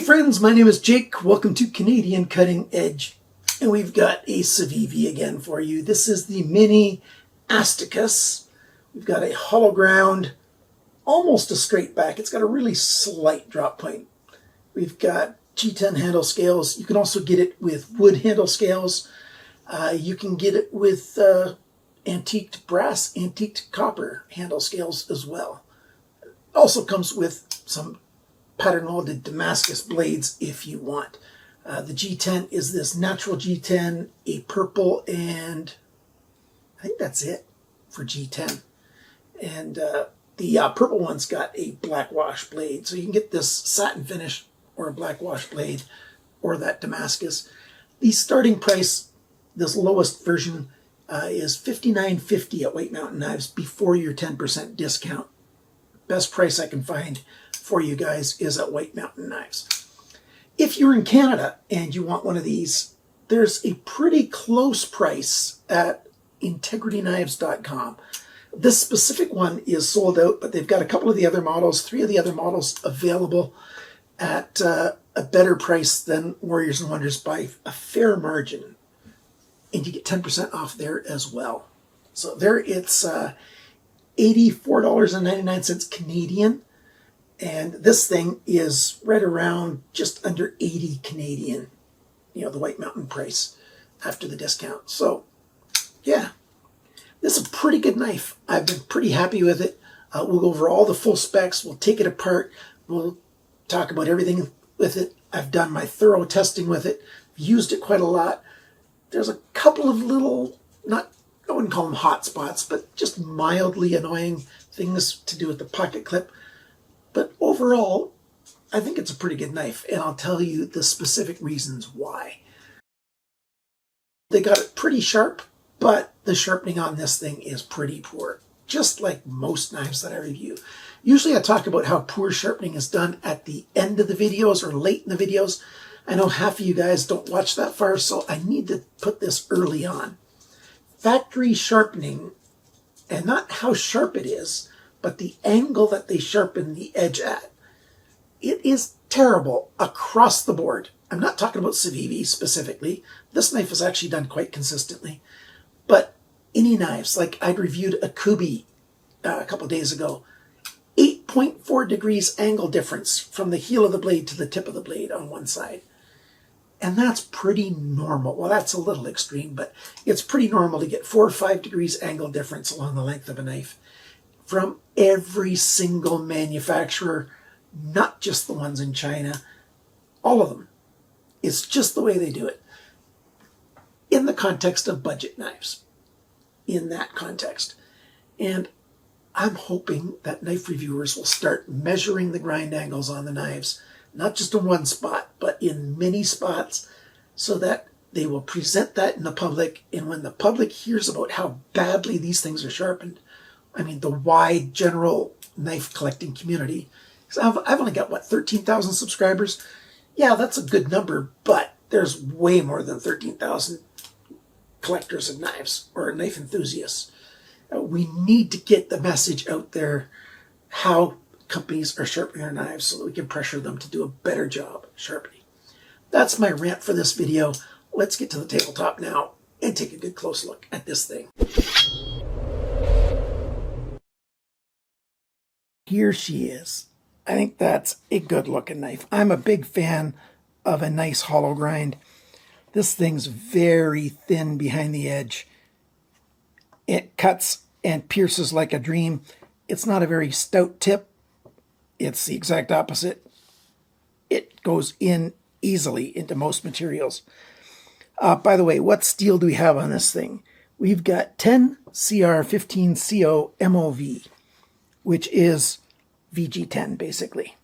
friends, my name is Jake. Welcome to Canadian Cutting Edge. And we've got a Civivi again for you. This is the mini Asticus. We've got a hollow ground, almost a straight back. It's got a really slight drop point. We've got G10 handle scales. You can also get it with wood handle scales. You can get it with antiqued brass, antiqued copper handle scales as well. It also comes with some pattern molded Damascus blades if you want. The G10 is this natural G10, a purple, and I think that's it for G10. And the purple one's got a black wash blade. So you can get this satin finish or a black wash blade or that Damascus. The starting price, this lowest version, is $59.50 at White Mountain Knives before your 10% discount. Best price I can find for you guys is at White Mountain Knives. If you're in Canada and you want one of these, there's a pretty close price at integrityknives.com. This specific one is sold out, but they've got a couple of the other models, 3 of the other models available at a better price than Warriors and Wonders by a fair margin. And you get 10% off there as well. So there it's $84.99 Canadian. And this thing is right around just under 80 Canadian, you know, the White Mountain price after the discount. So, yeah, this is a pretty good knife. I've been pretty happy with it. We'll go over all the full specs. We'll take it apart. We'll talk about everything with it. I've done my thorough testing with it. Used it quite a lot. There's a couple of little, I wouldn't call them hot spots, but just mildly annoying things to do with the pocket clip. But overall, I think it's a pretty good knife, and I'll tell you the specific reasons why. They got it pretty sharp, but the sharpening on this thing is pretty poor, just like most knives that I review. Usually I talk about how poor sharpening is done at the end of the videos or late in the videos. I know half of you guys don't watch that far, so I need to put this early on. Factory sharpening, and not how sharp it is, but the angle that they sharpen the edge at, it is terrible across the board. I'm not talking about Civivi specifically. This knife is actually done quite consistently. But any knives, like I'd reviewed a Kubi a couple days ago, 8.4 degrees angle difference from the heel of the blade to the tip of the blade on one side. And that's pretty normal. Well, that's a little extreme, but it's pretty normal to get 4 or 5 degrees angle difference along the length of a knife from every single manufacturer, not just the ones in China, all of them. It's just the way they do it. In the context of budget knives, in that context. And I'm hoping that knife reviewers will start measuring the grind angles on the knives, not just in one spot, but in many spots, so that they will present that in the public. And when the public hears about how badly these things are sharpened, I mean, the wide general knife collecting community, because I've only got, what, 13,000 subscribers? Yeah, that's a good number, but there's way more than 13,000 collectors of knives or knife enthusiasts. We need to get the message out there how companies are sharpening their knives so that we can pressure them to do a better job sharpening. That's my rant for this video. Let's get to the tabletop now and take a good close look at this thing. Here she is. I think that's a good looking knife. I'm a big fan of a nice hollow grind. This thing's very thin behind the edge. It cuts and pierces like a dream. It's not a very stout tip. It's the exact opposite. It goes in easily into most materials. By the way, what steel do we have on this thing? We've got 10CR15CO MOV, which is VG10 basically.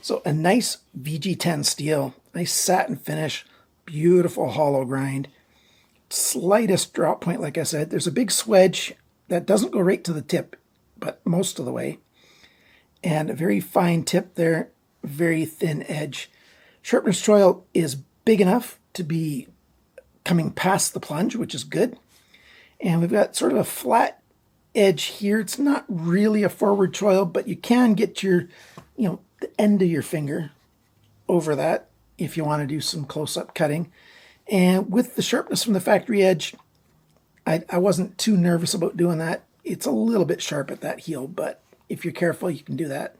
So a nice VG10 steel, nice satin finish, beautiful hollow grind, slightest drop point, like I said. There's a big swedge that doesn't go right to the tip, but most of the way. And a very fine tip there, very thin edge. Sharpener's choil is big enough to be coming past the plunge, which is good. And we've got sort of a flat edge here. It's not really a forward choil, but you can get your, the end of your finger over that if you want to do some close-up cutting. And with the sharpness from the factory edge, I wasn't too nervous about doing that. It's a little bit sharp at that heel, but if you're careful, you can do that.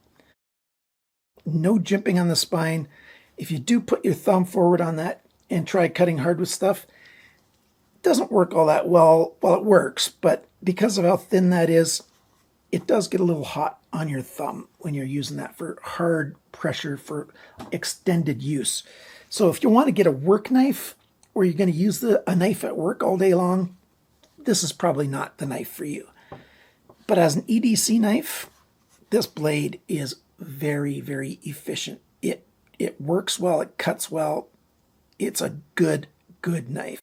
No jimping on the spine. If you do put your thumb forward on that and try cutting hard with stuff, it doesn't work all that well. Well, it works, but because of how thin that is, it does get a little hot on your thumb when you're using that for hard pressure for extended use. So if you want to get a work knife where you're going to use a knife at work all day long, this is probably not the knife for you. But as an EDC knife, this blade is very, very efficient. It works well, it cuts well. It's a good knife.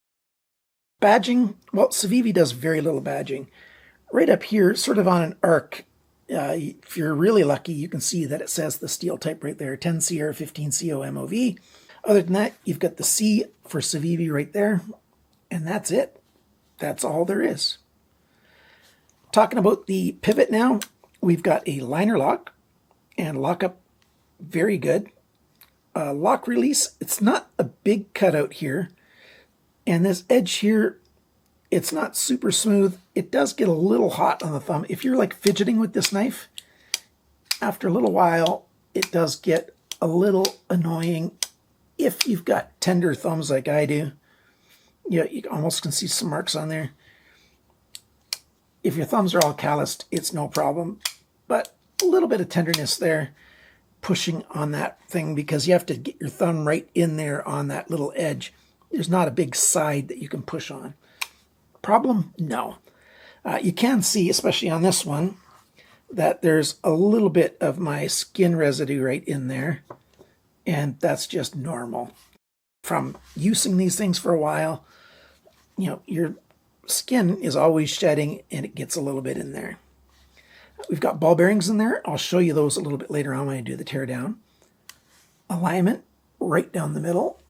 Badging, well, Civivi does very little badging. Right up here, sort of on an arc, if you're really lucky, you can see that it says the steel type right there, 10 Sierra 15 CO MOV. Other than that, you've got the C for Civivi right there, and that's it. That's all there is. Talking about the pivot now, we've got a liner lock and lockup, very good. Lock release, it's not a big cutout here. And this edge here, it's not super smooth. It does get a little hot on the thumb. If you're like fidgeting with this knife, after a little while, it does get a little annoying. If you've got tender thumbs like I do, yeah, you almost can see some marks on there. If your thumbs are all calloused, it's no problem. But a little bit of tenderness there, pushing on that thing, because you have to get your thumb right in there on that little edge. There's not a big side that you can push on. Problem? No. You can see, especially on this one, that there's a little bit of my skin residue right in there, and that's just normal. From using these things for a while, you know, your skin is always shedding and it gets a little bit in there. We've got ball bearings in there. I'll show you those a little bit later on when I do the teardown. Alignment right down the middle.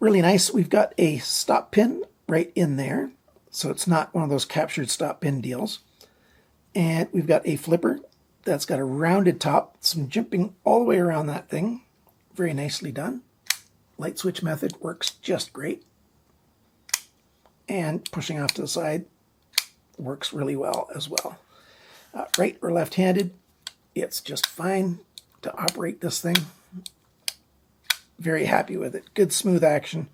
Really nice. We've got a stop pin right in there, so it's not one of those captured stop pin deals. And we've got a flipper that's got a rounded top, some jimping all the way around that thing. Very nicely done. Light switch method works just great. And pushing off to the side works really well as well. Right or left-handed, it's just fine to operate this thing. Very happy with it. Good smooth action.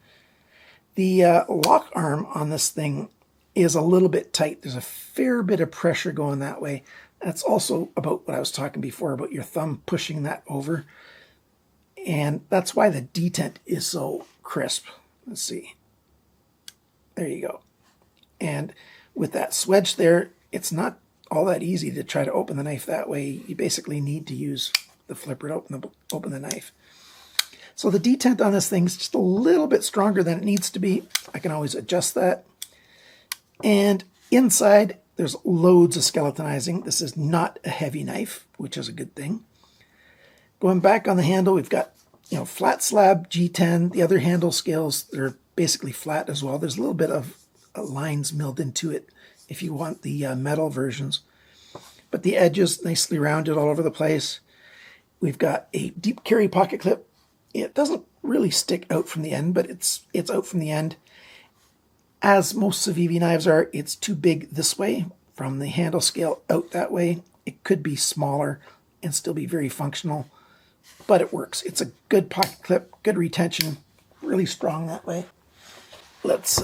The lock arm on this thing is a little bit tight. There's a fair bit of pressure going that way. That's also about what I was talking before about your thumb pushing that over. And that's why the detent is so crisp. Let's see. There you go. And with that swedge there, it's not all that easy to try to open the knife that way. You basically need to use the flipper to open the knife. So the detent on this thing is just a little bit stronger than it needs to be. I can always adjust that. And inside, there's loads of skeletonizing. This is not a heavy knife, which is a good thing. Going back on the handle, we've got, you know, flat slab G10. The other handle scales, they're basically flat as well. There's a little bit of lines milled into it if you want the metal versions. But the edges nicely rounded all over the place. We've got a deep carry pocket clip. It doesn't really stick out from the end, but it's out from the end. As most Civivi knives are, it's too big this way from the handle scale out that way. It could be smaller and still be very functional, but it works. It's a good pocket clip, good retention, really strong that way. Let's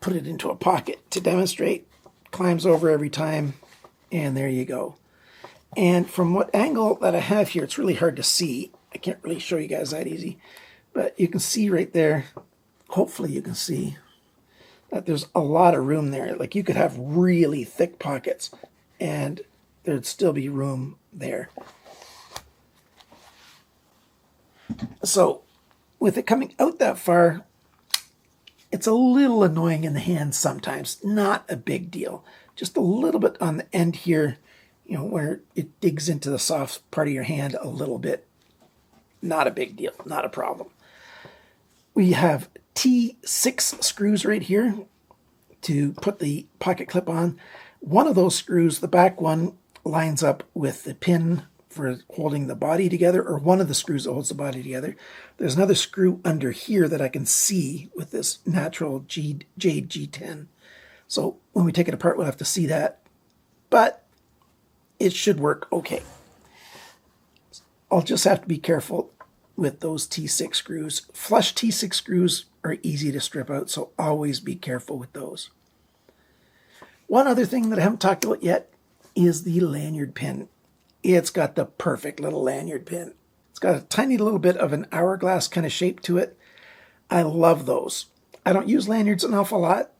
put it into a pocket to demonstrate. Climbs over every time, and there you go. And from what angle that I have here, it's really hard to see. I can't really show you guys that easy, but you can see right there, hopefully you can see that there's a lot of room there. Like you could have really thick pockets and there'd still be room there. So with it coming out that far, it's a little annoying in the hand sometimes. Not a big deal. Just a little bit on the end here, you know, where it digs into the soft part of your hand a little bit. Not a big deal. Not a problem. We have T6 screws right here to put the pocket clip on. One of those screws, the back one, lines up with the pin for holding the body together, or one of the screws that holds the body together. There's another screw under here that I can see with this natural jade G10. So when we take it apart, we'll have to see that. But it should work okay. I'll just have to be careful with those T6 screws. Flush T6 screws are easy to strip out, so always be careful with those. One other thing that I haven't talked about yet is the lanyard pin. It's got the perfect little lanyard pin. It's got a tiny little bit of an hourglass kind of shape to it. I love those. I don't use lanyards an awful lot,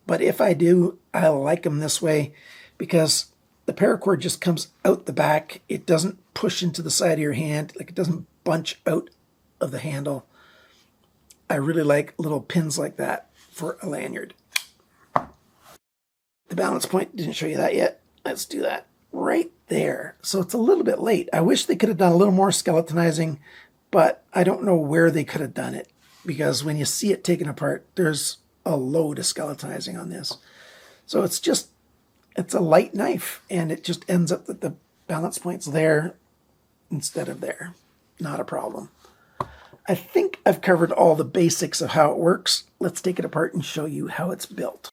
but if I do, I like them this way because the paracord just comes out the back. It doesn't push into the side of your hand, like it doesn't bunch out of the handle. I really like little pins like that for a lanyard. The balance point, didn't show you that yet. Let's do that right there. So it's a little bit late. I wish they could have done a little more skeletonizing, but I don't know where they could have done it because when you see it taken apart, there's a load of skeletonizing on this. So it's a light knife, and it just ends up that the balance point's there instead of there. Not a problem. I think I've covered all the basics of how it works. Let's take it apart and show you how it's built.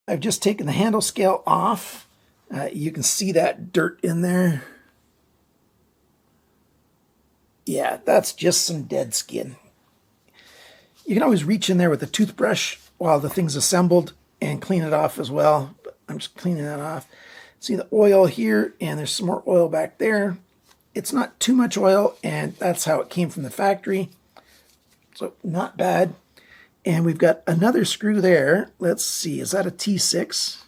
I've just taken the handle scale off. You can see that dirt in there. Yeah, that's just some dead skin. You can always reach in there with a toothbrush while the thing's assembled and clean it off as well. But I'm just cleaning that off. See the oil here, and there's some more oil back there. It's not too much oil, and that's how it came from the factory. So not bad. And we've got another screw there. Let's see, is that a T6?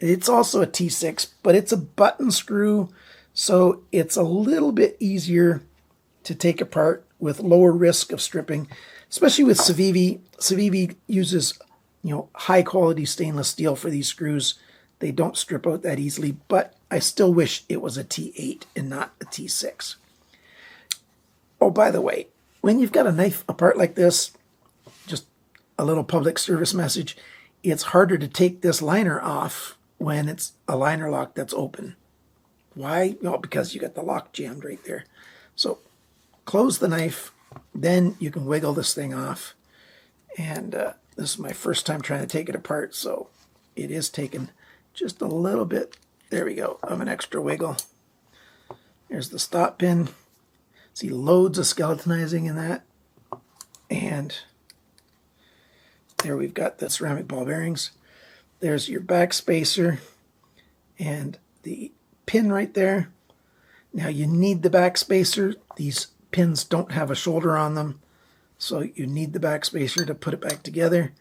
It's also a T6, but it's a button screw, so it's a little bit easier to take apart with lower risk of stripping, especially with Civivi. Civivi uses, high quality stainless steel for these screws. They don't strip out that easily, but I still wish it was a T8 and not a T6. Oh, by the way, when you've got a knife apart like this, just a little public service message, it's harder to take this liner off when it's a liner lock that's open. Why? Well, because you got the lock jammed right there. So close the knife, then you can wiggle this thing off. And this is my first time trying to take it apart, so it is taking just a little bit, there we go, of an extra wiggle. There's the stop pin. See loads of skeletonizing in that. And there we've got the ceramic ball bearings. There's your back spacer and the pin right there. Now you need the back spacer. These pins don't have a shoulder on them, so you need the back spacer to put it back together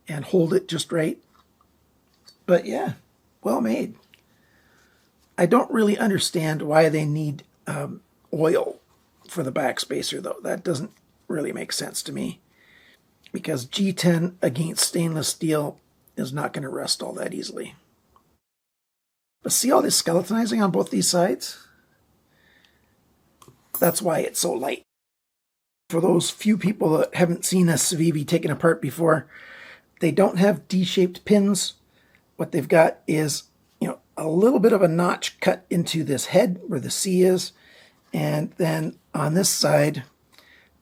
and hold it just right. But yeah, well made. I don't really understand why they need oil for the back spacer though. That doesn't really make sense to me, because G10 against stainless steel is not going to rust all that easily. But see all this skeletonizing on both these sides? That's why it's so light. For those few people that haven't seen a Civivi taken apart before, they don't have D-shaped pins. What they've got is, a little bit of a notch cut into this head where the C is, and then on this side,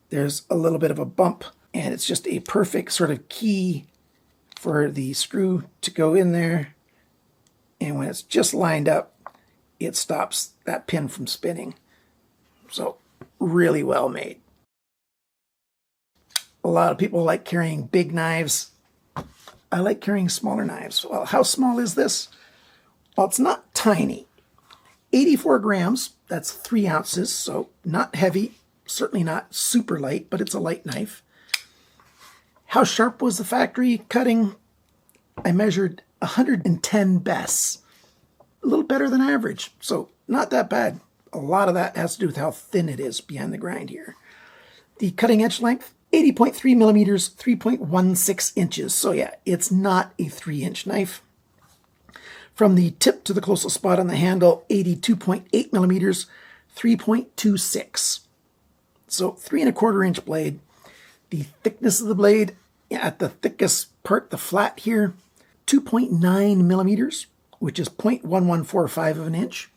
there's a little bit of a bump, and it's just a perfect sort of key for the screw to go in there. And when it's just lined up, it stops that pin from spinning. So really well made. A lot of people like carrying big knives. I like carrying smaller knives. Well, how small is this? Well, it's not tiny. 84 grams, that's 3 ounces, so not heavy, certainly not super light, but it's a light knife. How sharp was the factory cutting? I measured 110 bests. A little better than average, so not that bad. A lot of that has to do with how thin it is behind the grind here. The cutting edge length, 80.3 millimeters, 3.16 inches. So yeah, it's not a 3-inch knife. From the tip to the closest spot on the handle, 82.8 millimeters, 3.26. So 3¼ inch blade. The thickness of the blade, at the thickest part, the flat here, 2.9 millimeters, which is 0.1145 of an inch.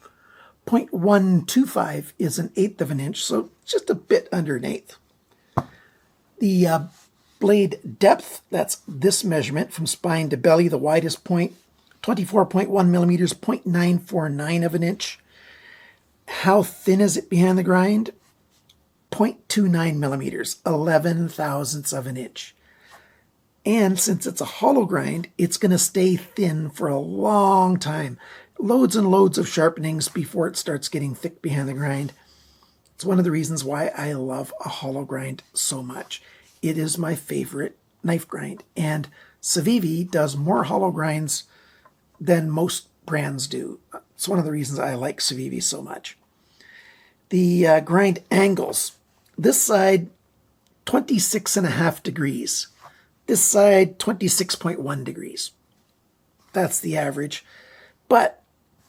.125 is 1/8 of an inch, so just a bit under 1/8. The blade depth, that's this measurement from spine to belly, the widest point, 24.1 millimeters, 0.949 of an inch. How thin is it behind the grind? 0.29 millimeters, 11 thousandths of an inch. And since it's a hollow grind, it's going to stay thin for a long time. Loads and loads of sharpenings before it starts getting thick behind the grind. It's one of the reasons why I love a hollow grind so much. It is my favorite knife grind. And Civivi does more hollow grinds than most brands do. It's one of the reasons I like Civivi so much. The grind angles. This side, 26.5 degrees. This side, 26.1 degrees. That's the average. But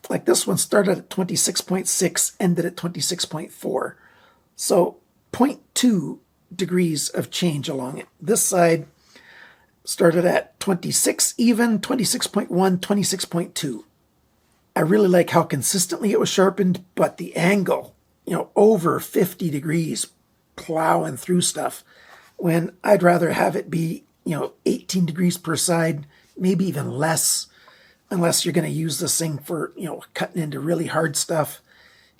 like this one started at 26.6, ended at 26.4. So 0.2 degrees of change along it. This side started at 26 even, 26.1, 26.2. I really like how consistently it was sharpened, but the angle, over 50 degrees plowing through stuff, when I'd rather have it be, 18 degrees per side, maybe even less, unless you're going to use this thing for, cutting into really hard stuff.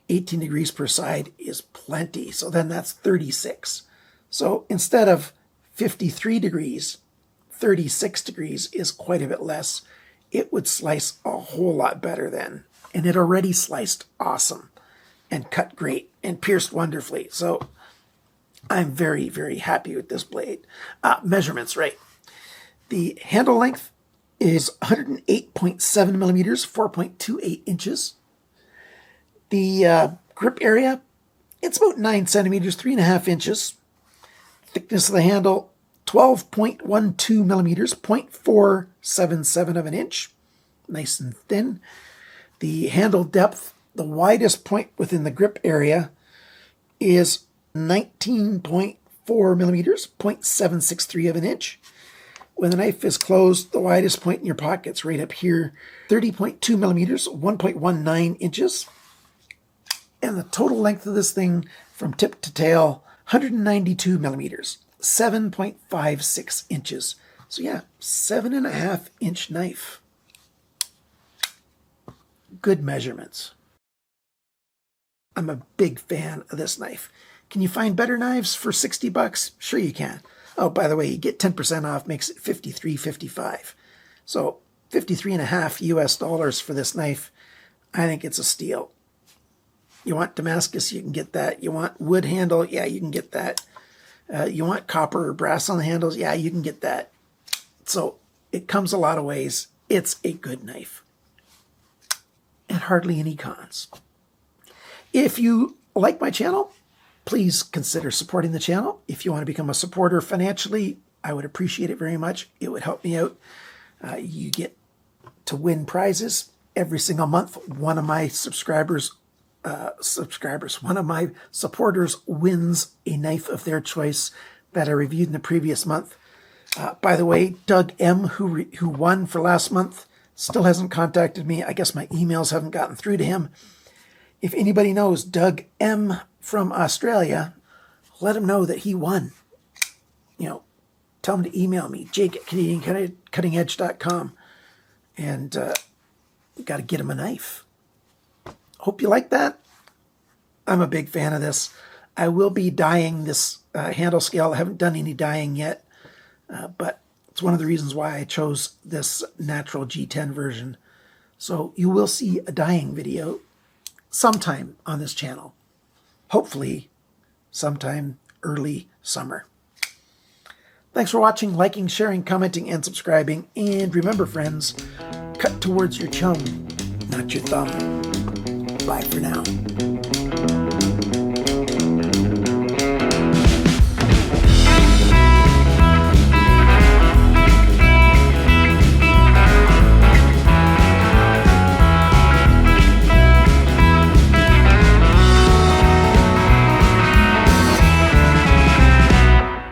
18 degrees per side is plenty. So then that's 36. So instead of 53 degrees, 36 degrees is quite a bit less. It would slice a whole lot better then. And it already sliced awesome and cut great and pierced wonderfully. So I'm very, very happy with this blade. Measurements, right. The handle length is 108.7 millimeters, 4.28 inches. The grip area, it's about 9 centimeters, 3.5 inches. Thickness of the handle, 12.12 millimeters, 0.477 of an inch. Nice and thin. The handle depth, the widest point within the grip area, is 19.4 millimeters, 0.763 of an inch. When the knife is closed, the widest point in your pocket's right up here, 30.2 millimeters, 1.19 inches. And the total length of this thing from tip to tail, 192 millimeters, 7.56 inches. So yeah, 7.5 inch knife. Good measurements. I'm a big fan of this knife. Can you find better knives for 60 bucks? Sure you can. Oh, by the way, you get 10% off, makes it $53.55. So $53.50 US dollars for this knife. I think it's a steal. You want Damascus, you can get that. You want wood handle, yeah, you can get that. You want copper or brass on the handles, yeah, you can get that. So it comes a lot of ways. It's a good knife. And hardly any cons. If you like my channel, please consider supporting the channel. If you want to become a supporter financially, I would appreciate it very much. It would help me out. You get to win prizes every single month. One of my one of my supporters wins a knife of their choice that I reviewed in the previous month. By the way, Doug M., who won for last month, still hasn't contacted me. I guess my emails haven't gotten through to him. If anybody knows Doug M. from Australia, let him know that he won. Tell him to email me, jake@canadiancuttingedge.com. And got to get him a knife. Hope you like that. I'm a big fan of this. I will be dyeing this handle scale. I haven't done any dyeing yet, but it's one of the reasons why I chose this natural G10 version. So you will see a dyeing video sometime on this channel. Hopefully sometime early summer. Thanks for watching, liking, sharing, commenting, and subscribing. And remember, friends, cut towards your chum, not your thumb. Bye for now.